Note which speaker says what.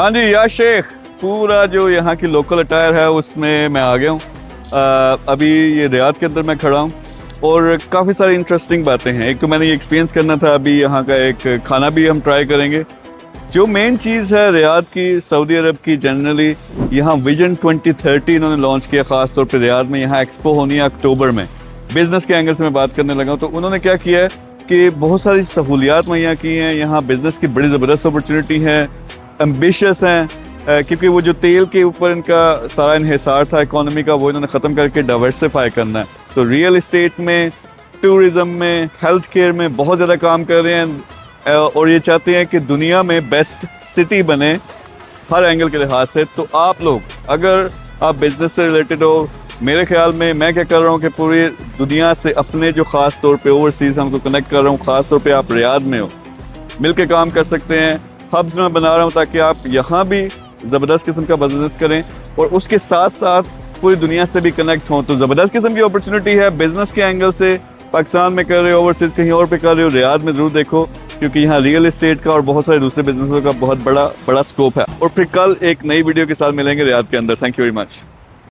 Speaker 1: हाँ जी या शेख, पूरा जो यहाँ की लोकल अटायर है उसमें मैं आ गया हूँ। अभी ये रियाद के अंदर मैं खड़ा हूँ और काफ़ी सारी इंटरेस्टिंग बातें हैं। एक तो मैंने ये एक्सपीरियंस करना था, अभी यहाँ का एक खाना भी हम ट्राई करेंगे। जो मेन चीज़ है रियाद की, सऊदी अरब की जनरली, यहाँ विजन 2030 इन्होंने लॉन्च किया ख़ास तौर पे रियाद में। यहाँ एक्सपो होनी है अक्टूबर में। बिज़नेस के एंगल से मैं बात करने लगा हूँ तो उन्होंने क्या किया है कि बहुत सारी सहूलियात मुहैया की हैं। यहाँ बिज़नेस की बड़ी ज़बरदस्त अपॉर्चुनिटी है, एम्बिशियस हैं, क्योंकि वो जो तेल के ऊपर इनका सारा इन्हिसार था इकोनॉमी का, वो इन्होंने ख़त्म करके डाइवर्सिफाई करना है। तो रियल इस्टेट में, टूरिज़म में, हेल्थ केयर में बहुत ज़्यादा काम कर रहे हैं और ये चाहते हैं कि दुनिया में बेस्ट सिटी बने हर एंगल के लिहाज से। तो आप लोग अगर आप बिज़नेस से रिलेटेड हो, मेरे ख्याल में मैं क्या कर रहा हूँ कि पूरी दुनिया से अपने जो ख़ास तौर पे ओवरसीज़ हमको कनेक्ट कर रहा हूँ। ख़ास तौर पे आप रियाद में हो, मिल के काम कर सकते हैं। हब्स में बना रहा हूँ ताकि आप यहाँ भी ज़बरदस्त किस्म का बिजनेस करें और उसके साथ साथ पूरी दुनिया से भी कनेक्ट हों। तो ज़बरदस्त किस्म की अपॉर्चुनिटी है बिज़नेस के एंगल से। पाकिस्तान में कर रहे हो, ओवरसीज़ कहीं और पे कर रहे हो, रियाद में ज़रूर देखो, क्योंकि यहाँ रियल एस्टेट का और बहुत सारे दूसरे बिजनेसों का बहुत बड़ा स्कोप है। और फिर कल एक नई वीडियो के साथ मिलेंगे रियाद के अंदर। Thank you very much.